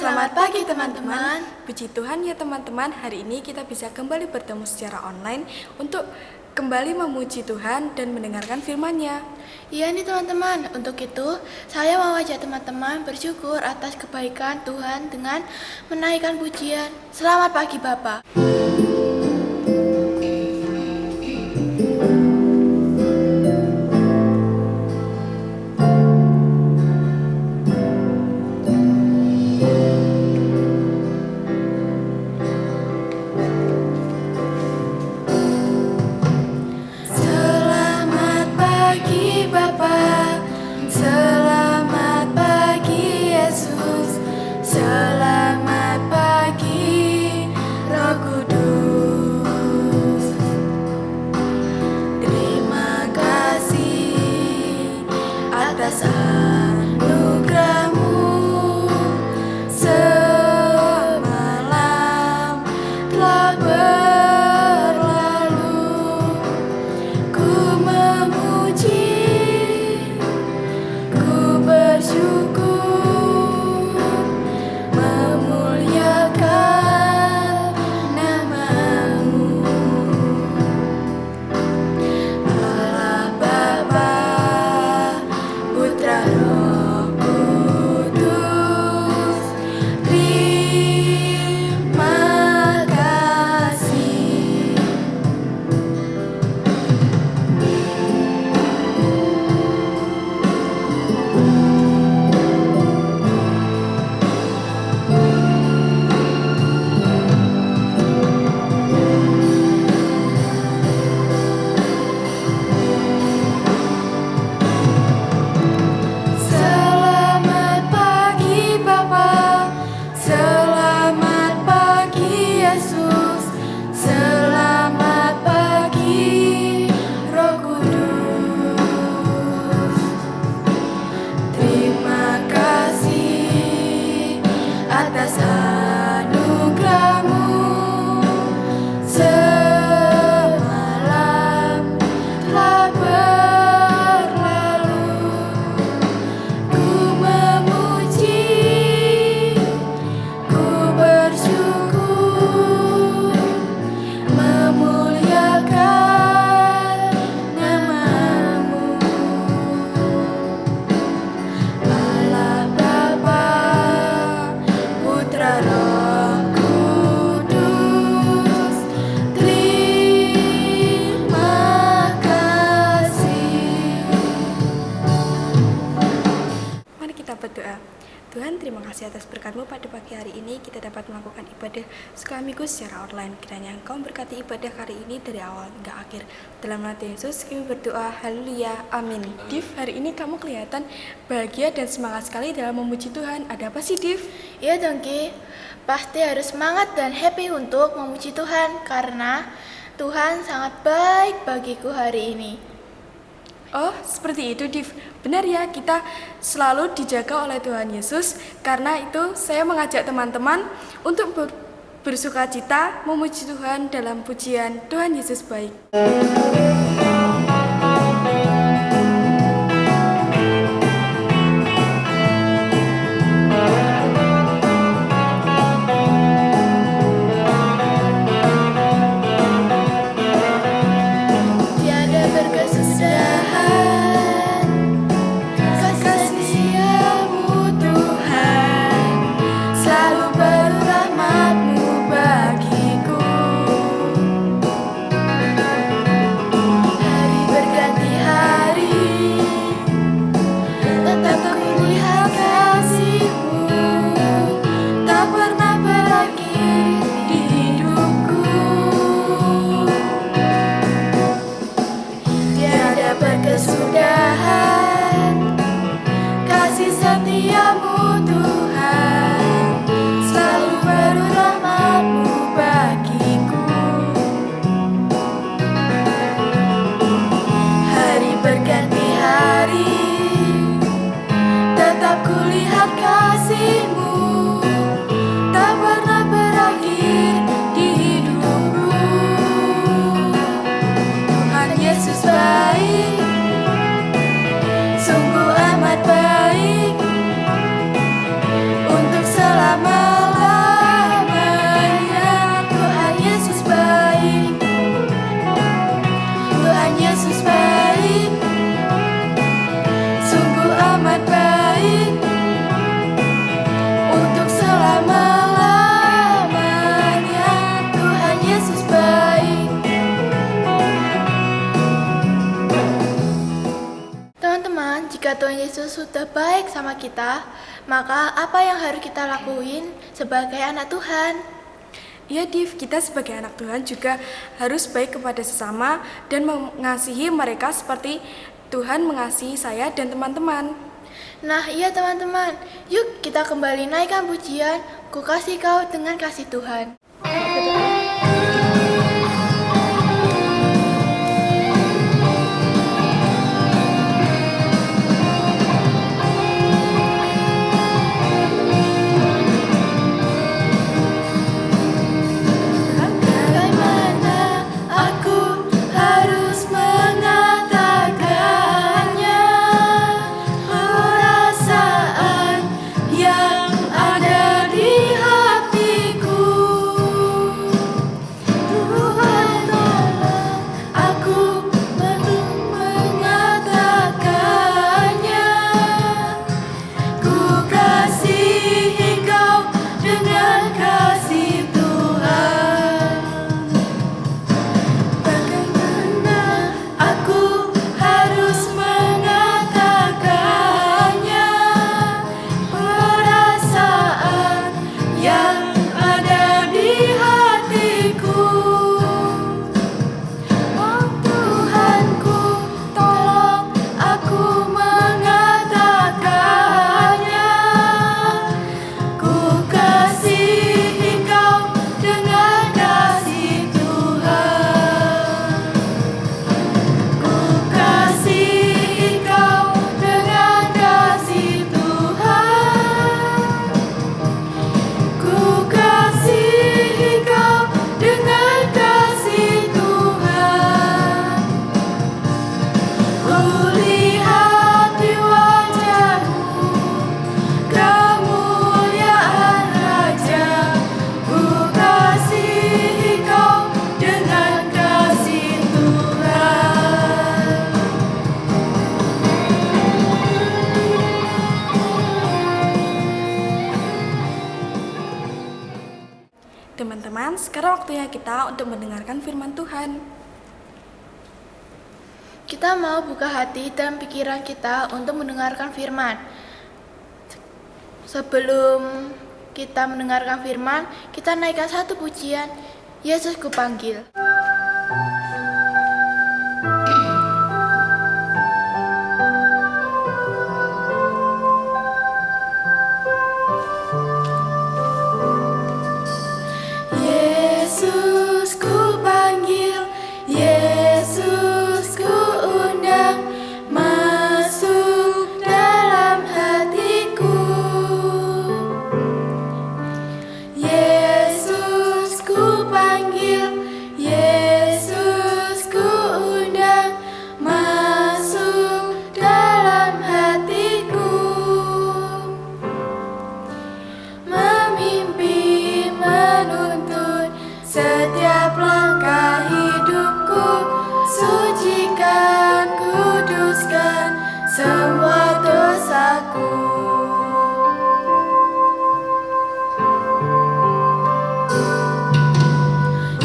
Selamat pagi teman-teman. Puji Tuhan ya teman-teman, hari ini kita bisa kembali bertemu secara online untuk kembali memuji Tuhan dan mendengarkan firman-Nya. Iya nih teman-teman, untuk itu saya mau ajak teman-teman bersyukur atas kebaikan Tuhan dengan menaikkan pujian. Selamat pagi Bapak. Selamat pagi Bapak, selamat pagi Yesus, selamat pagi Roh Kudus. Terima kasih atas anugerah-Mu. Semalam telah berlalu, ku memuji, ku bersyukur, memuliakan nama-Mu. Allah Bapa, Putra Roh Kudus, terima kasih. Selamat pagi Bapa, selamat pagi Yesus, selamat pagi Roh Kudus. Terima kasih atas anugerah-Mu. Semalam telah berlalu, ku memuji, ku bersyukur, memuliakan nama-Mu. Allah Bapa, Putra Roh Kudus, terima kasih. Mari kita berdoa. Tuhan, terima kasih atas berkat-Mu pada pagi hari ini kita dapat melakukan ibadah sekolah minggu secara online. Kiranya Engkau memberkati ibadah hari ini dari awal hingga akhir. Dalam nama Yesus kami berdoa, haleluya, amin. Div, hari ini kamu kelihatan bahagia dan semangat sekali dalam memuji Tuhan. Ada apa sih, Div? Iya Dongki, pasti harus semangat dan happy untuk memuji Tuhan karena Tuhan sangat baik bagiku hari ini. Oh, seperti itu, Div. Benar ya, kita selalu dijaga oleh Tuhan Yesus. Karena itu, saya mengajak teman-teman untuk bersukacita memuji Tuhan dalam pujian Tuhan Yesus baik. Tiada berkesudahan kasih setia-Mu Tuhan, selalu berrahmat-Mu bagiku. Yesus sudah baik sama kita, maka apa yang harus kita lakuin sebagai anak Tuhan? Ya Div, kita sebagai anak Tuhan juga harus baik kepada sesama dan mengasihi mereka seperti Tuhan mengasihi saya dan teman-teman. Nah iya teman-teman, yuk kita kembali naikkan pujian, Ku kasih kau dengan kasih Tuhan. Bagaimana aku harus mengatakannya, perasaan yang ada di hatiku. Tuhan tolong aku mengatakannya. Ku kasihi kau dengan kasih Tuhan. Bagaimana aku harus mengatakannya, perasaan yang ada di hatiku. Oh Tuhanku, tolong aku mengatakannya. Ku kasihi kau dengan kasih Tuhan. Ku kasihi kau dengan kasih Tuhan. Ku kasihi kau dengan kasih Tuhan. Ku lihat di wajahmu kemuliaan Raja. Ku kasihi kau dengan kasih Tuhan. Teman-teman, sekarang waktunya kita untuk mendengarkan firman Tuhan. Kita mau buka hati dan pikiran kita untuk mendengarkan firman. Sebelum kita mendengarkan firman, kita naikkan satu pujian, Yesus kupanggil. Yesus kupanggil, Yesus kuundang, masuk dalam hatiku. Yesus kupanggil, Yesus kuundang, masuk dalam hatiku. Memimpin, menuntun setiap langkah hidupku, sucikan, kuduskan semua dosaku.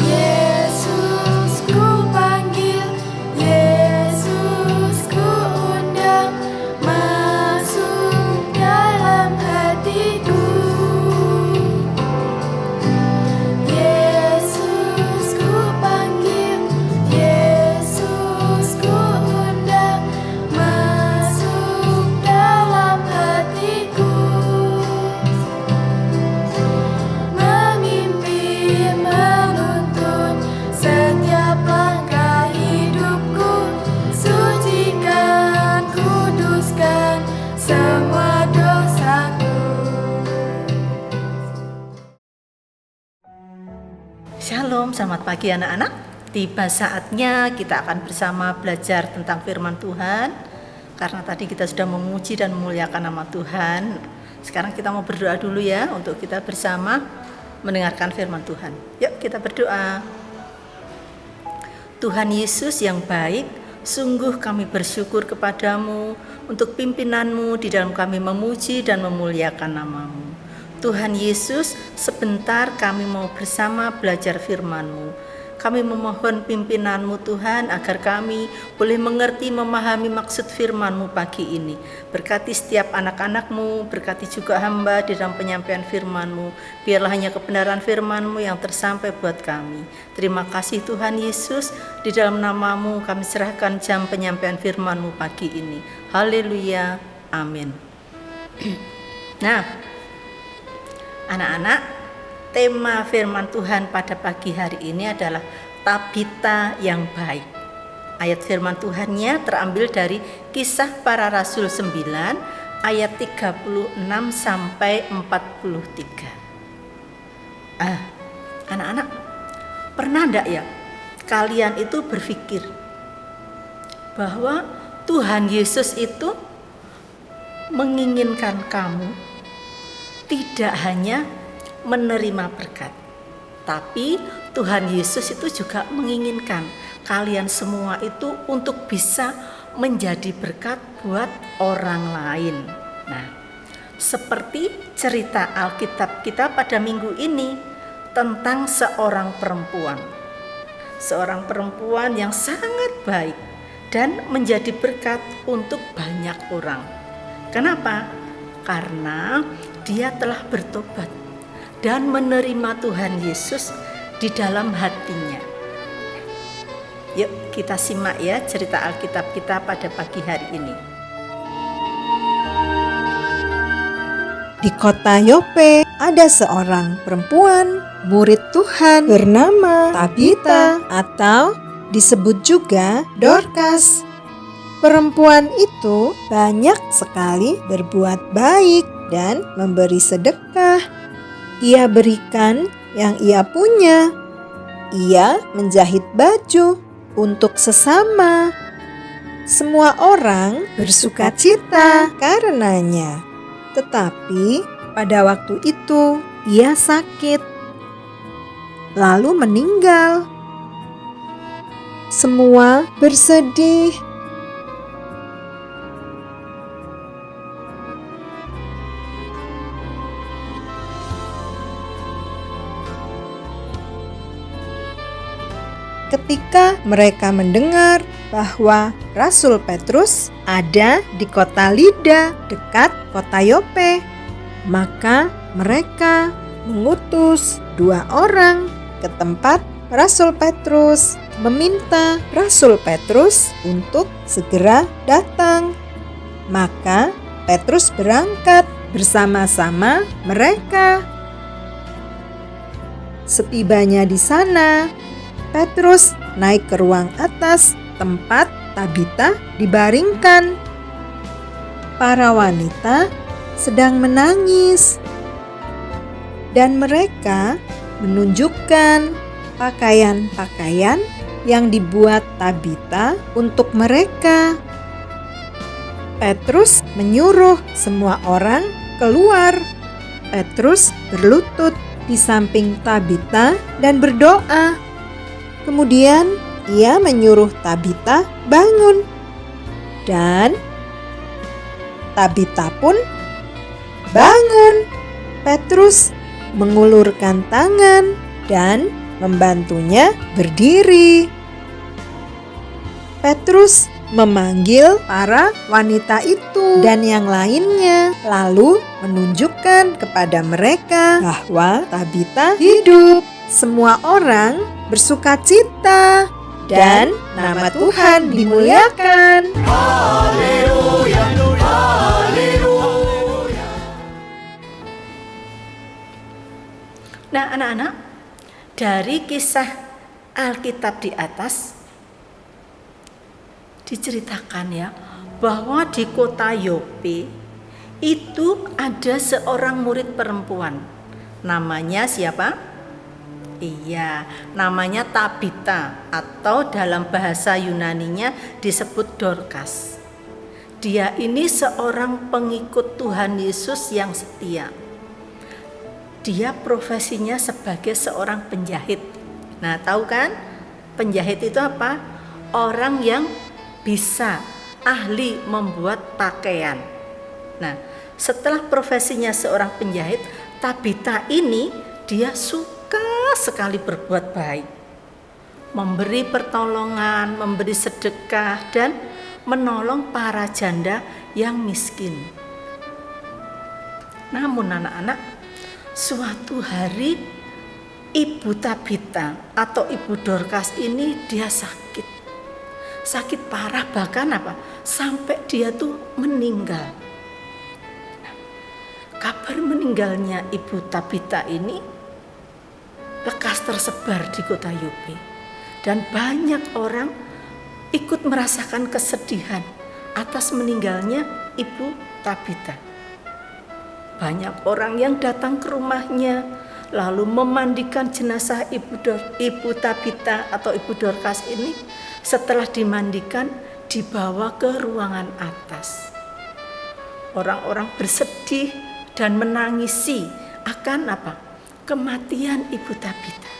Yesus kupanggil, Yesus kuundang, masuk dalam hatiku. Yesus kupanggil, Yesus kuundang, masuk dalam hatiku. Memimpin, menuntun setiap langkah hidupku, sucikan, kuduskan semua dosaku. Shalom, selamat pagi anak-anak. Tiba saatnya kita akan bersama belajar tentang firman Tuhan. Karena tadi kita sudah memuji dan memuliakan nama Tuhan. Sekarang kita mau berdoa dulu ya, untuk kita bersama mendengarkan firman Tuhan. Yuk kita berdoa. Tuhan Yesus yang baik, sungguh kami bersyukur kepadamu untuk pimpinanmu di dalam kami memuji dan memuliakan namamu. Tuhan Yesus, sebentar kami mau bersama belajar firman-Mu. Kami memohon pimpinan-Mu Tuhan agar kami boleh mengerti, memahami maksud firman-Mu pagi ini. Berkati setiap anak-anak-Mu, berkati juga hamba di dalam penyampaian firman-Mu. Biarlah hanya kebenaran firman-Mu yang tersampai buat kami. Terima kasih Tuhan Yesus, di dalam nama-Mu kami serahkan jam penyampaian firman-Mu pagi ini. Haleluya, amin. Nah, anak-anak, tema firman Tuhan pada pagi hari ini adalah Tabita yang baik. Ayat firman Tuhannya terambil dari Kisah Para Rasul 9 ayat 36 sampai 43. Anak-anak, pernah enggak ya kalian itu berpikir bahwa Tuhan Yesus itu menginginkan kamu tidak hanya menerima berkat, tapi Tuhan Yesus itu juga menginginkan kalian semua itu untuk bisa menjadi berkat buat orang lain. Nah, seperti cerita Alkitab kita pada minggu ini tentang seorang perempuan yang sangat baik dan menjadi berkat untuk banyak orang. Kenapa? Karena dia telah bertobat dan menerima Tuhan Yesus di dalam hatinya. Yuk kita simak ya cerita Alkitab kita pada pagi hari ini. Di kota Yope ada seorang perempuan murid Tuhan bernama Tabita atau disebut juga Dorcas. Perempuan itu banyak sekali berbuat baik dan memberi sedekah. Ia berikan yang ia punya. Ia menjahit baju untuk sesama. Semua orang bersuka cita karenanya. Tetapi pada waktu itu ia sakit, lalu meninggal. Semua bersedih. Ketika mereka mendengar bahwa Rasul Petrus ada di kota Lida dekat kota Yope, maka mereka mengutus 2 orang ke tempat Rasul Petrus, meminta Rasul Petrus untuk segera datang. Maka Petrus berangkat bersama-sama mereka. Setibanya di sana, Petrus naik ke ruang atas tempat Tabita dibaringkan. Para wanita sedang menangis dan mereka menunjukkan pakaian-pakaian yang dibuat Tabita untuk mereka. Petrus menyuruh semua orang keluar. Petrus berlutut di samping Tabita dan berdoa. Kemudian ia menyuruh Tabita bangun, dan Tabita pun bangun. Petrus mengulurkan tangan dan membantunya berdiri. Petrus memanggil para wanita itu dan yang lainnya, lalu menunjukkan kepada mereka bahwa Tabita hidup. Semua orang bersuka cita dan nama Tuhan dimuliakan. Haleluya, haleluya. Nah, anak-anak, dari kisah Alkitab di atas diceritakan ya bahwa di kota Yope itu ada seorang murid perempuan. Namanya siapa? Iya, namanya Tabita atau dalam bahasa Yunaninya disebut Dorcas. Dia ini seorang pengikut Tuhan Yesus yang setia. Dia profesinya sebagai seorang penjahit. Nah, tahu kan? Penjahit itu apa? Orang yang bisa ahli membuat pakaian. Nah, setelah profesinya seorang penjahit, Tabita ini dia suka sekali berbuat baik. memberi pertolongan, memberi sedekah, dan menolong para janda yang miskin. Namun anak-anak, suatu hari Ibu Tabita atau Ibu Dorcas ini dia sakit parah, bahkan sampai dia tuh meninggal. Kabar meninggalnya Ibu Tabita ini lekas tersebar di kota Yope, dan banyak orang ikut merasakan kesedihan atas meninggalnya Ibu Tabita. Banyak orang yang datang ke rumahnya lalu memandikan jenazah Ibu Tabita atau Ibu Dorcas ini. Setelah dimandikan, dibawa ke ruangan atas. Orang-orang bersedih dan menangisi akan kematian Ibu Tabita.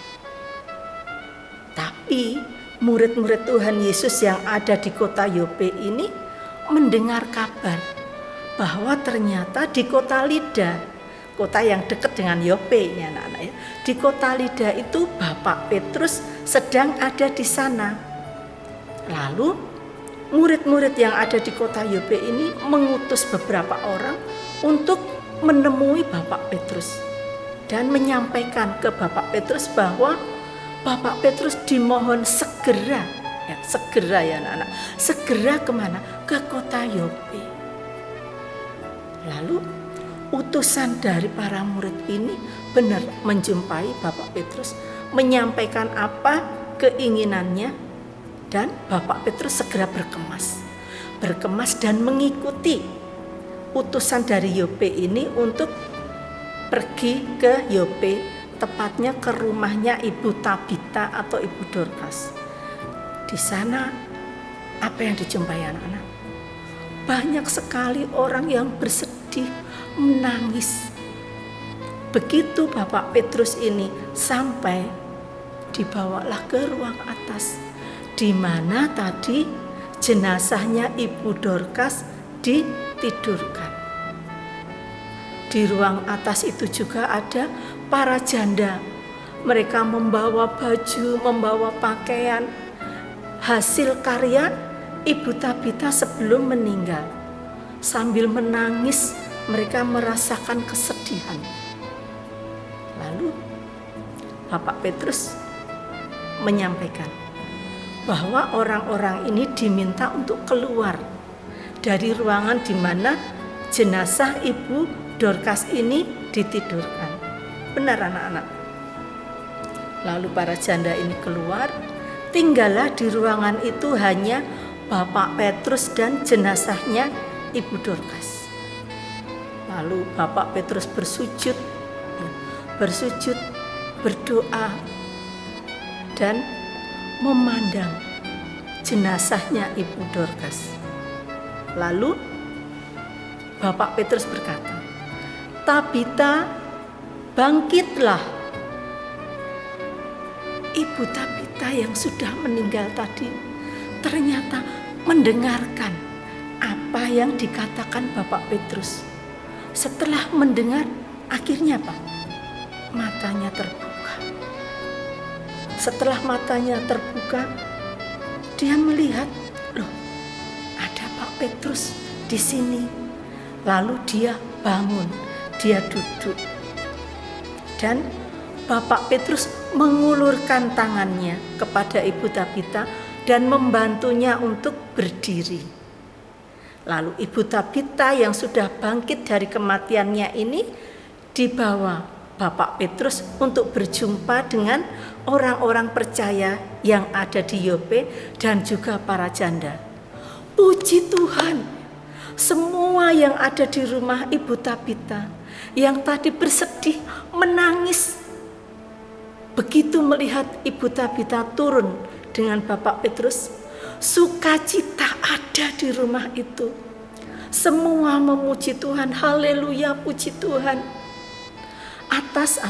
Tapi murid-murid Tuhan Yesus yang ada di kota Yope ini mendengar kabar bahwa ternyata di kota Lida, kota yang dekat dengan Yope ya anak-anak ya, di kota Lida itu Bapak Petrus sedang ada di sana. Lalu murid-murid yang ada di kota Yope ini mengutus beberapa orang untuk menemui Bapak Petrus dan menyampaikan ke Bapak Petrus bahwa Bapak Petrus dimohon segera ya anak-anak, segera kemana? Ke kota Yope. Lalu utusan dari para murid ini benar menjumpai Bapak Petrus, menyampaikan apa keinginannya, dan Bapak Petrus segera berkemas dan mengikuti utusan dari Yope ini untuk pergi ke Yope, tepatnya ke rumahnya Ibu Tabita atau Ibu Dorcas. Di sana apa yang dijumpai anak-anak? Banyak sekali orang yang bersedih, menangis. Begitu Bapak Petrus ini sampai, dibawalah ke ruang atas, di mana tadi jenazahnya Ibu Dorcas ditidurkan. Di ruang atas itu juga ada para janda. Mereka membawa baju, membawa pakaian, hasil karya Ibu Tabita sebelum meninggal. Sambil menangis, mereka merasakan kesedihan. Lalu Bapak Petrus menyampaikan bahwa orang-orang ini diminta untuk keluar dari ruangan di mana jenazah Ibu Dorcas ini ditidurkan. Benar anak-anak. Lalu para janda ini keluar, tinggallah di ruangan itu hanya Bapak Petrus dan jenazahnya Ibu Dorcas. Lalu Bapak Petrus bersujud, berdoa, dan memandang jenazahnya Ibu Dorcas. Lalu Bapak Petrus berkata, "Tabita, bangkitlah." Ibu Tabita yang sudah meninggal tadi ternyata mendengarkan apa yang dikatakan Bapak Petrus. Setelah mendengar, akhirnya matanya terbuka. Setelah matanya terbuka, dia melihat, loh, ada Pak Petrus di sini. Lalu dia bangun, dia duduk. Dan Bapak Petrus mengulurkan tangannya kepada Ibu Tabita dan membantunya untuk berdiri. Lalu Ibu Tabita yang sudah bangkit dari kematiannya ini dibawa Bapak Petrus untuk berjumpa dengan orang-orang percaya yang ada di Yope dan juga para janda. Puji Tuhan, semua yang ada di rumah Ibu Tabita yang tadi bersedih, menangis, begitu melihat Ibu Tabita turun dengan Bapak Petrus, sukacita ada di rumah itu. Semua memuji Tuhan, haleluya, puji Tuhan. Atas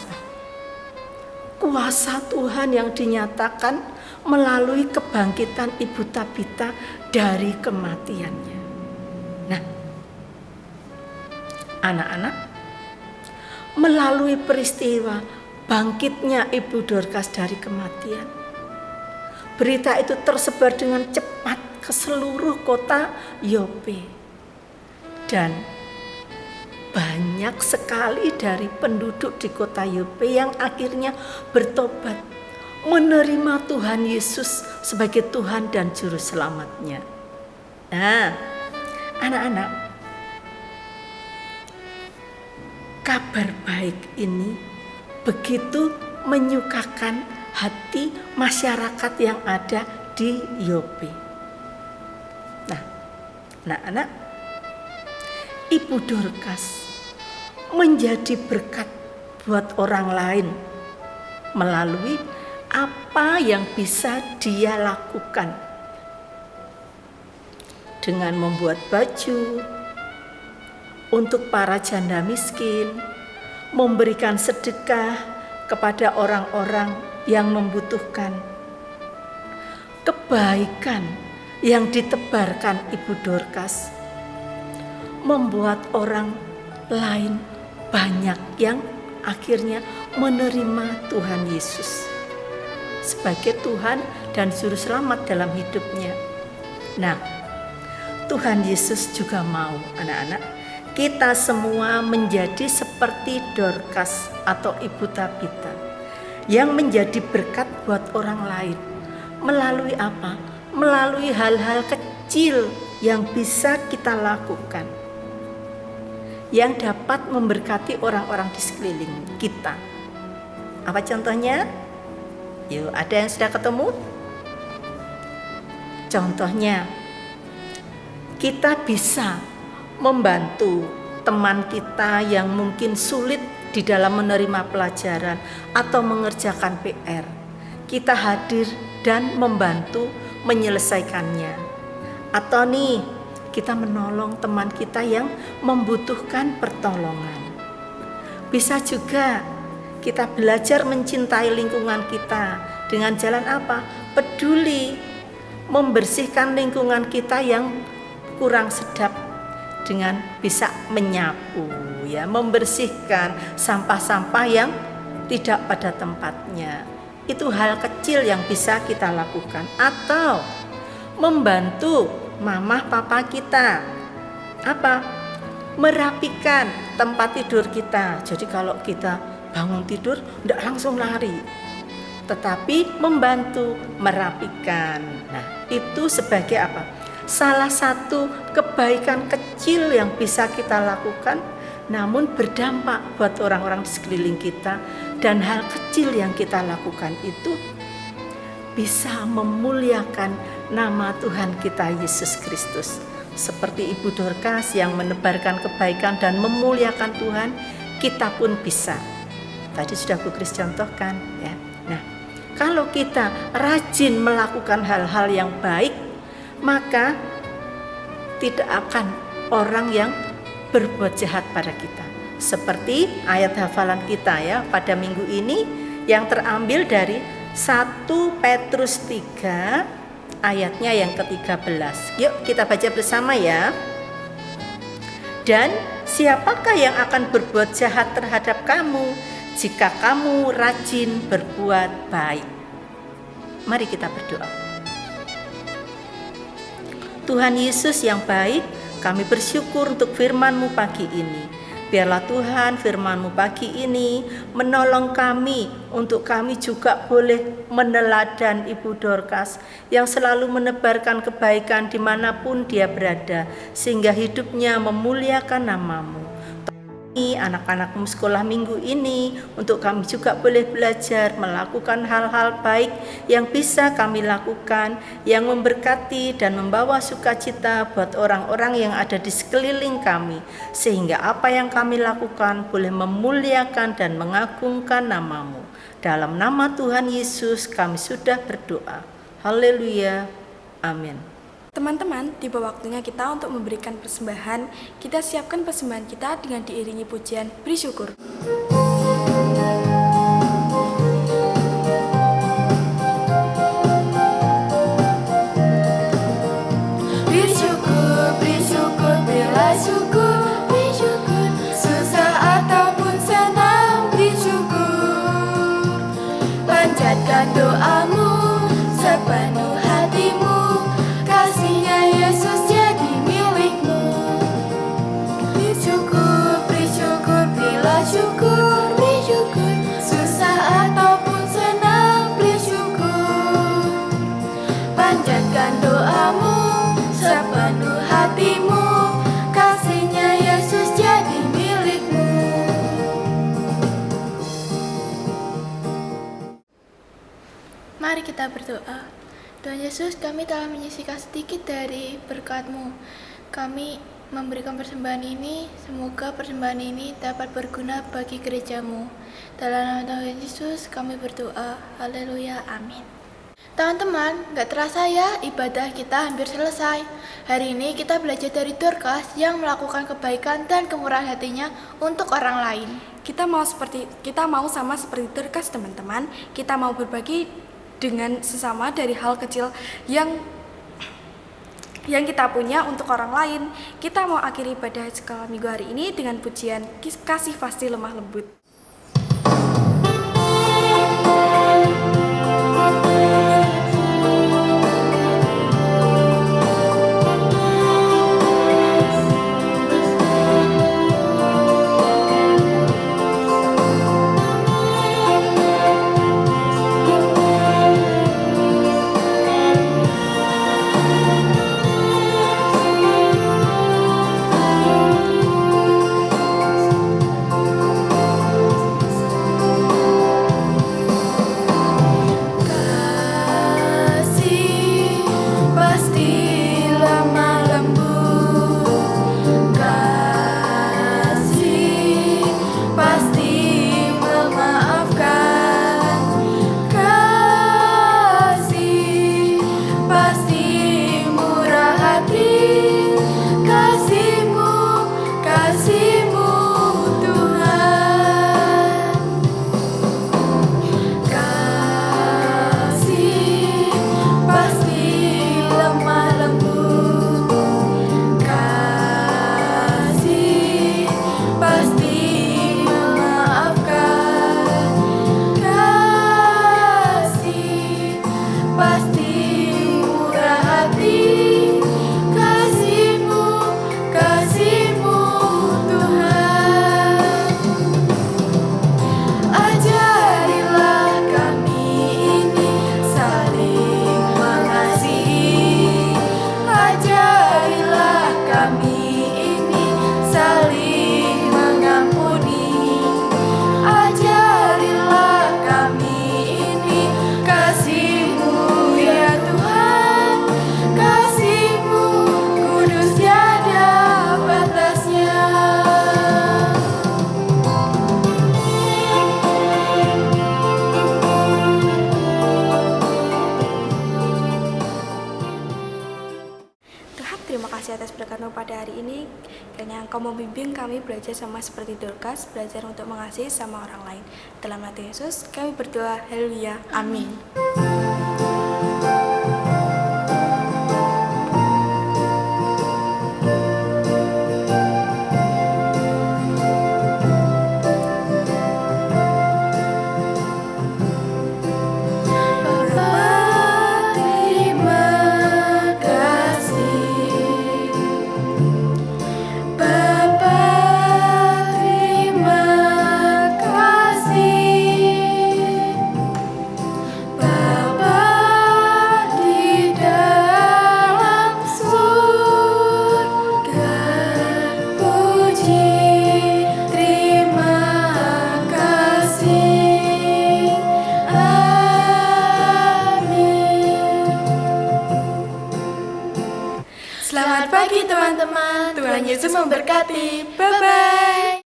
kuasa Tuhan yang dinyatakan melalui kebangkitan Ibu Tabita dari kematiannya. Nah, anak-anak, melalui peristiwa bangkitnya Ibu Dorcas dari kematian, Berita itu tersebar dengan cepat ke seluruh kota Yope. Dan banyak sekali dari penduduk di kota Yope yang akhirnya bertobat, menerima Tuhan Yesus sebagai Tuhan dan Juru Selamatnya. Nah, anak-anak, kabar baik ini begitu menyukakan hati masyarakat yang ada di Yope. Nah, anak-anak, Ibu Dorcas menjadi berkat buat orang lain melalui apa yang bisa dia lakukan dengan membuat baju untuk para janda miskin, memberikan sedekah kepada orang-orang yang membutuhkan. Kebaikan yang ditebarkan Ibu Dorcas membuat orang lain banyak yang akhirnya menerima Tuhan Yesus sebagai Tuhan dan Juru Selamat dalam hidupnya. Nah, Tuhan Yesus juga mau anak-anak kita semua menjadi seperti Dorcas atau Ibu Tabita yang menjadi berkat buat orang lain. Melalui apa? Melalui hal-hal kecil yang bisa kita lakukan, yang dapat memberkati orang-orang di sekeliling kita. Apa contohnya? Yuk, ada yang sudah ketemu? Contohnya, kita bisa membantu teman kita yang mungkin sulit di dalam menerima pelajaran atau mengerjakan PR. Kita hadir dan membantu menyelesaikannya. Atau nih, kita menolong teman kita yang membutuhkan pertolongan. Bisa juga kita belajar mencintai lingkungan kita dengan jalan apa? Peduli, membersihkan lingkungan kita yang kurang sedap dengan bisa menyapu, ya, membersihkan sampah-sampah yang tidak pada tempatnya. Itu hal kecil yang bisa kita lakukan. Atau membantu mama papa kita apa? Merapikan tempat tidur kita. Jadi kalau kita bangun tidur tidak langsung lari, tetapi membantu merapikan. Nah, itu sebagai apa? Salah satu kebaikan kecil yang bisa kita lakukan, namun berdampak buat orang-orang di sekeliling kita. Dan hal kecil yang kita lakukan itu bisa memuliakan nama Tuhan kita Yesus Kristus. Seperti Ibu Dorcas yang menebarkan kebaikan dan memuliakan Tuhan, kita pun bisa. Tadi sudah Bu Kris contohkan, ya. Nah, kalau kita rajin melakukan hal-hal yang baik, maka tidak akan orang yang berbuat jahat pada kita. Seperti ayat hafalan kita ya pada minggu ini yang terambil dari 1 Petrus 3 ayatnya yang ke-13. Yuk kita baca bersama ya. Dan siapakah yang akan berbuat jahat terhadap kamu jika kamu rajin berbuat baik? Mari kita berdoa. Tuhan Yesus yang baik, kami bersyukur untuk firman-Mu pagi ini. Biarlah Tuhan firman-Mu pagi ini menolong kami untuk kami juga boleh meneladan Ibu Dorcas yang selalu menebarkan kebaikan dimanapun dia berada, sehingga hidupnya memuliakan nama-Mu. Anak-anak sekolah minggu ini untuk kami juga boleh belajar melakukan hal-hal baik yang bisa kami lakukan, yang memberkati dan membawa sukacita buat orang-orang yang ada di sekeliling kami, sehingga apa yang kami lakukan boleh memuliakan dan mengagungkan nama-Mu. Dalam nama Tuhan Yesus kami sudah berdoa. Haleluya. Amin. Teman-teman, tiba waktunya kita untuk memberikan persembahan. Kita siapkan persembahan kita dengan diiringi pujian beri syukur. Beri syukur, berilah syukur, beri syukur. Susah ataupun senang, beri syukur. Panjatkan doamu sepenuh Mari kita berdoa. Tuhan Yesus, kami telah menyisihkan sedikit dari berkat-Mu. Kami memberikan persembahan ini, semoga persembahan ini dapat berguna bagi gereja-Mu. Dalam nama Tuhan Yesus kami berdoa. Haleluya, amin. Teman-teman, gak terasa ya ibadah kita hampir selesai. Hari ini kita belajar dari Dorcas yang melakukan kebaikan dan kemurahan hatinya untuk orang lain. Kita mau sama seperti Dorcas, teman-teman. Kita mau berbagi dengan sesama dari hal kecil yang kita punya untuk orang lain. Kita mau akhiri ibadah skala minggu hari ini dengan pujian Kasih Pasti Lemah Lembut. Terima kasih atas berkat-Mu pada hari ini. Kiranya Engkau membimbing kami belajar sama seperti Dorcas, belajar untuk mengasihi sama orang lain. Dalam nama Yesus, kami berdoa. Haleluya. Amin. Selamat pagi teman-teman. Tuhan Yesus memberkati. Bye-bye.